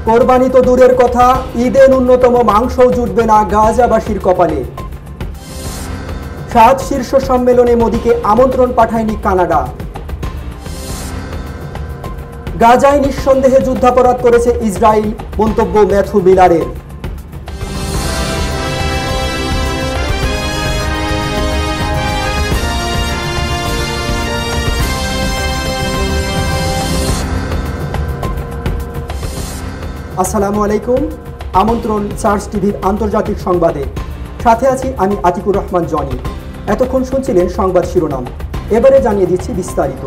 কোরবানি তো দূরের কথা, ঈদে ন্যূনতম মাংসও জুটবে না গাজাবাসীর কপালে। 7 শীর্ষ সম্মেলনে মোদিকে আমন্ত্রণ পাঠায়নি কানাডা। গাজায় নিঃসন্দেহে যুদ্ধাপরাধ করেছে ইসরায়েল, মন্তব্য ম্যাথু মিলারের। আসসালামু আলাইকুম, আমন্ত্রণ চার্জ টিভির আন্তর্জাতিক সংবাদে। সাথে আছি আমি আতিকুর রহমান জনি। এতক্ষণ শুনছিলেন সংবাদ শিরোনাম, এবারে জানিয়ে দিচ্ছি বিস্তারিত।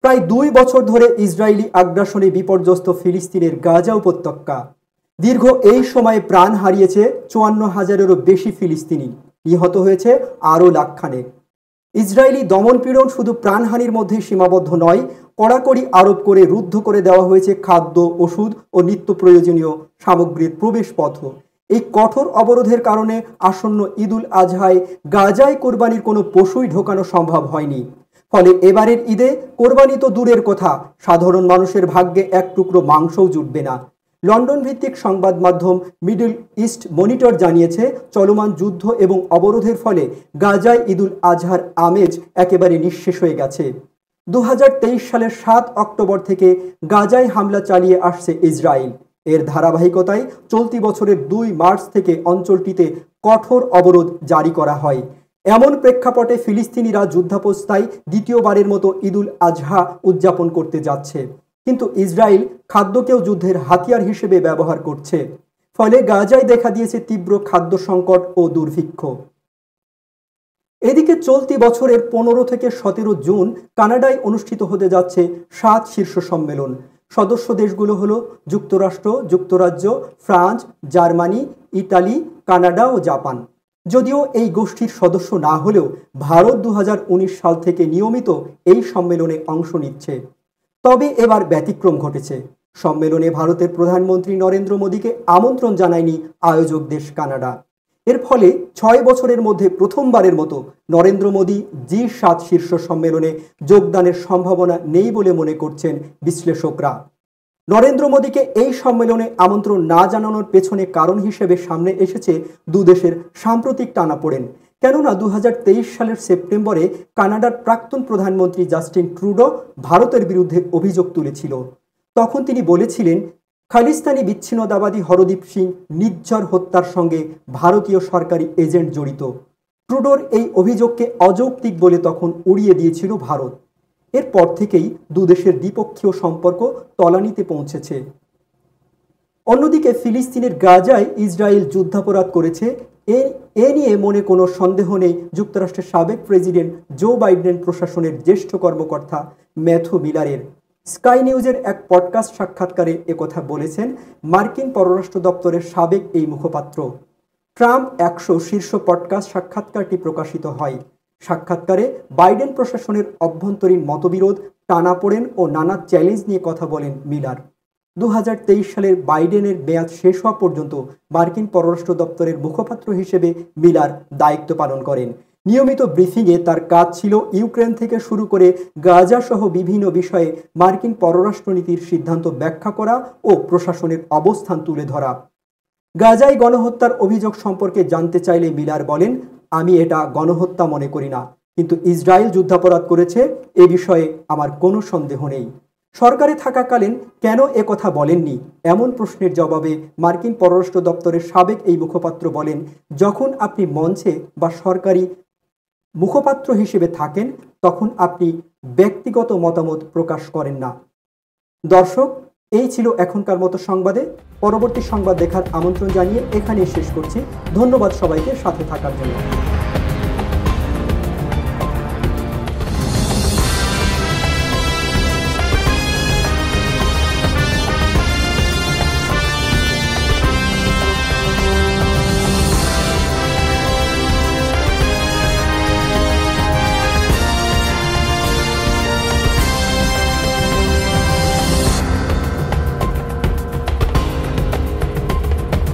প্রায় 2 বছর ধরে ইসরায়েলি আগ্রাসনে বিপর্যস্ত ফিলিস্তিনের গাজা উপত্যকা। দীর্ঘ এই সময়ে প্রাণ হারিয়েছে 54,000-এরও বেশি ফিলিস্তিনি, নিহত হয়েছে আরও লাখখানেক। ইসরায়েলি দমনপীড়ন শুধু প্রাণহানির মধ্যেই সীমাবদ্ধ নয়, কড়াকড়ি আরোপ করে রুদ্ধ করে দেওয়া হয়েছে খাদ্য, ওষুধ ও নিত্য প্রয়োজনীয় সামগ্রীর প্রবেশ পথ। এই কঠোর অবরোধের কারণে আসন্ন ঈদুল আজহায় গাজায় কোরবানির কোনো পশুই ঢোকানো সম্ভব হয়নি। ফলে এবারের ঈদে কোরবানি তো দূরের কথা, সাধারণ মানুষের ভাগ্যে এক টুকরো মাংসও জুটবে না। লন্ডন ভিত্তিক সংবাদ মাধ্যম মিডল ইস্ট মনিটর জানিয়েছে, চলমান যুদ্ধ এবং অবরোধের ফলে গাজায় ঈদুল আজহার আমেজ একেবারে নিঃশেষ হয়ে গেছে। 2023 সালের 7 অক্টোবর থেকে গাজায় হামলা চালিয়ে আসছে ইসরায়েল। এর ধারাবাহিকতায় চলতি বছরের 2 মার্চ থেকে অঞ্চলটিতে কঠোর অবরোধ জারি করা হয়। এমন প্রেক্ষাপটে ফিলিস্তিনিরা যুদ্ধাবস্থায় দ্বিতীয়বারের মতো ঈদুল আজহা উদযাপন করতে যাচ্ছে, কিন্তু ইসরায়েল খাদ্যকেও যুদ্ধের হাতিয়ার হিসেবে ব্যবহার করছে। ফলে গাজায় দেখা দিয়েছে তীব্র খাদ্য সংকট ও দুর্ভিক্ষ। এদিকে চলতি বছরের 15 থেকে 17 জুন কানাডায় অনুষ্ঠিত হতে যাচ্ছে 7 শীর্ষ সম্মেলন। সদস্য দেশগুলো হলো যুক্তরাষ্ট্র, যুক্তরাজ্য, ফ্রান্স, জার্মানি, ইটালি, কানাডা ও জাপান। যদিও এই গোষ্ঠীর সদস্য না হলেও ভারত 2019 সাল থেকে নিয়মিত এই সম্মেলনে অংশ নিচ্ছে। তবে এবার ব্যতিক্রম ঘটেছে। সম্মেলনে ভারতের প্রধানমন্ত্রী নরেন্দ্র মোদীকে আমন্ত্রণ জানায়নি আয়োজক দেশ কানাডা। এর ফলে 6 বছরের মধ্যে প্রথমবারের মতো নরেন্দ্র মোদী G7 শীর্ষ সম্মেলনে যোগদানের সম্ভাবনা নেই বলে মনে করছেন বিশ্লেষকরা। নরেন্দ্র মোদীকে এই সম্মেলনে আমন্ত্রণ না জানানোর পেছনে কারণ হিসেবে সামনে এসেছে দুদেশের সাম্প্রতিক টানাপোড়েন। কেননা 2023 সালের সেপ্টেম্বরে কানাডার প্রাক্তন প্রধানমন্ত্রী জাস্টিন ট্রুডো ভারতের বিরুদ্ধে অভিযোগ তুলেছিল। তখন তিনি বলেছিলেন, খালিস্তানি বিচ্ছিন্নতাবাদী হরদীপ সিং নির্ঝর হত্যার সঙ্গে ভারতীয় সরকারি এজেন্ট জড়িত। ট্রুডোর এই অভিযোগকে অযৌক্তিক বলে তখন উড়িয়ে দিয়েছিল ভারত। এরপর থেকেই দুদেশের দ্বিপক্ষীয় সম্পর্ক তলানিতে পৌঁছেছে। অন্যদিকে ফিলিস্তিনের গাজায় ইসরায়েল যুদ্ধাপরাধ করেছে, এ নিয়ে মনে কোনো সন্দেহ নেই যুক্তরাষ্ট্রের সাবেক প্রেসিডেন্ট জো বাইডেন প্রশাসনের জ্যেষ্ঠ কর্মকর্তা ম্যাথু মিলারের। স্কাই নিউজের এক পডকাস্ট সাক্ষাৎকারে একথা বলেছেন মার্কিন পররাষ্ট্র দপ্তরের সাবেক এই মুখপাত্র। ট্রাম্প 100 শীর্ষ পডকাস্ট সাক্ষাৎকারটি প্রকাশিত হয়। সাক্ষাৎকারে বাইডেন প্রশাসনের অভ্যন্তরীণ মতবিরোধ, টানাপোড়েন ও নানা চ্যালেঞ্জ নিয়ে কথা বলেন মিলার। 2023 সালের বাইডেনের মেয়াদ শেষ হওয়া পর্যন্ত মার্কিন পররাষ্ট্র দপ্তরের মুখপাত্র হিসেবে মিলার দায়িত্ব পালন করেন। নিয়মিত ব্রিফিংয়ে তার কাজ ছিল ইউক্রেন থেকে শুরু করে গাজা সহ বিভিন্ন বিষয়ে মার্কিন পররাষ্ট্রনীতির সিদ্ধান্ত ব্যাখ্যা করা ও প্রশাসনের অবস্থান তুলে ধরা। গাজায় গণহত্যার অভিযোগ সম্পর্কে জানতে চাইলে মিলার বলেন, আমি এটা গণহত্যা মনে করি না, কিন্তু ইসরায়েল যুদ্ধাপরাধ করেছে এ বিষয়ে আমার কোনো সন্দেহ নেই। সরকারে থাকাকালীন কেন কথা বলেননি এমন প্রশ্নের জবাবে মার্কিন পররাষ্ট্র দপ্তরের সাবেক এই মুখপাত্র বলেন, যখন আপনি মঞ্চে বা সরকারি মুখপাত্র হিসেবে থাকেন তখন আপনি ব্যক্তিগত মতামত প্রকাশ করেন না। দর্শক, এই ছিল এখনকার মতো সংবাদে। পরবর্তী সংবাদ দেখার আমন্ত্রণ জানিয়ে এখানেই শেষ করছি। ধন্যবাদ সবাইকে সাথে থাকার জন্য।